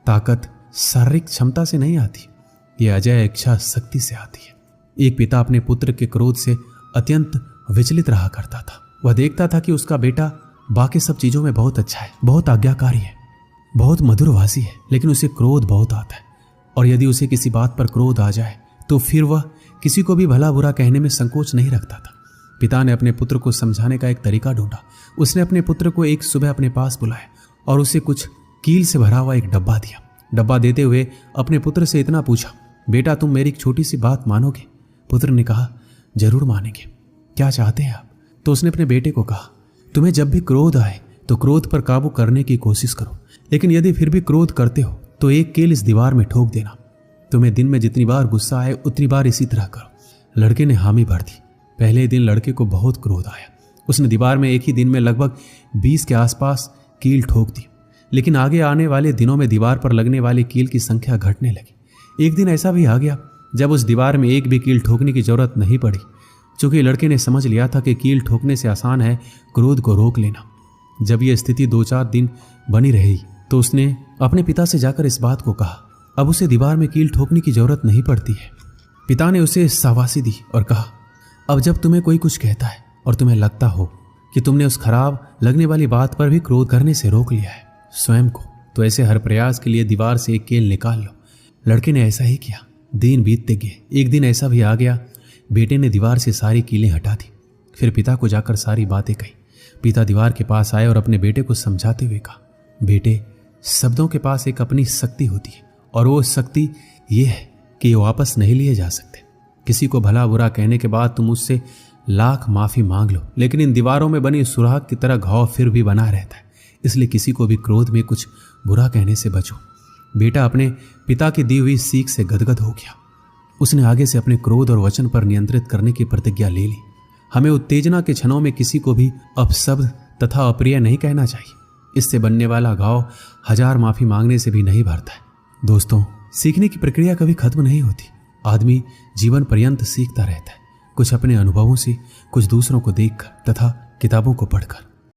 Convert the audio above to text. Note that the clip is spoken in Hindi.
ताकत शारीरिक क्षमता से नहीं आती, ये अजय इच्छा शक्ति से आती है। एक पिता अपने पुत्र के क्रोध से अत्यंत विचलित रहा करता था। वह देखता था कि उसका बेटा बाकी सब चीजों में बहुत अच्छा है, बहुत आज्ञाकारी है, बहुत मधुरभाषी है, लेकिन उसे क्रोध बहुत आता है। और यदि उसे किसी बात पर क्रोध आ जाए तो फिर वह किसी को भी भला बुरा कहने में संकोच नहीं रखता था। पिता ने अपने पुत्र को समझाने का एक तरीका ढूंढा। उसने अपने पुत्र को एक सुबह अपने पास बुलाया और उसे कुछ कील से भरा हुआ एक डब्बा दिया। डब्बा देते हुए अपने पुत्र से इतना पूछा, बेटा तुम मेरी एक छोटी सी बात मानोगे? पुत्र ने कहा, जरूर मानेंगे, क्या चाहते हैं आप? तो उसने अपने बेटे को कहा, तुम्हें जब भी क्रोध आए तो क्रोध पर काबू करने की कोशिश करो, लेकिन यदि फिर भी क्रोध करते हो तो एक कील इस दीवार में ठोक देना। तुम्हें दिन में जितनी बार गुस्सा आए उतनी बार इसी तरह करो। लड़के ने हामी भर दी। पहले दिन लड़के को बहुत क्रोध आया। उसने दीवार में एक ही दिन में लगभग 20 के आसपास कील ठोक दी, लेकिन आगे आने वाले दिनों में दीवार पर लगने वाली कील की संख्या घटने लगी। एक दिन ऐसा भी आ गया जब उस दीवार में एक भी कील ठोकने की जरूरत नहीं पड़ी, चूंकि लड़के ने समझ लिया था कि कील ठोकने से आसान है क्रोध को रोक लेना। जब यह स्थिति 2-4 दिन बनी रही तो उसने अपने पिता से जाकर इस बात को कहा। अब उसे दीवार में कील ठोकने की जरूरत नहीं पड़ती है। पिता ने उसे शाबाशी दी और कहा, अब जब तुम्हें कोई कुछ कहता है और तुम्हें लगता हो कि तुमने उस खराब लगने वाली बात पर भी क्रोध करने से रोक लिया है स्वयं को, तो ऐसे हर प्रयास के लिए दीवार से एक कील निकाल लो। लड़के ने ऐसा ही किया। दिन बीतते गए। एक दिन ऐसा भी आ गया, बेटे ने दीवार से सारी कीलें हटा दी। फिर पिता को जाकर सारी बातें कही। पिता दीवार के पास आए और अपने बेटे को समझाते हुए कहा, बेटे, शब्दों के पास एक अपनी शक्ति होती है और वो शक्ति ये है कि ये वापस नहीं लिए जा सकते। किसी को भला बुरा कहने के बाद तुम उससे लाख माफी मांग लो, लेकिन इन दीवारों में बनी सुराख की तरह घाव फिर भी बना रहता है। इसलिए किसी को भी क्रोध में कुछ बुरा कहने से बचो। बेटा अपने पिता की दी हुई सीख से गदगद हो गया। उसने आगे से अपने क्रोध और वचन पर नियंत्रित करने की प्रतिज्ञा ले ली। हमें उत्तेजना के क्षणों में किसी को भी अपशब्द तथा अप्रिय नहीं कहना चाहिए। इससे बनने वाला घाव 1000 माफी मांगने से भी नहीं भरता है। दोस्तों, सीखने की प्रक्रिया कभी खत्म नहीं होती। आदमी जीवन पर्यंत सीखता रहता है, कुछ अपने अनुभवों से, कुछ दूसरों को देखकर तथा किताबों को पढ़कर।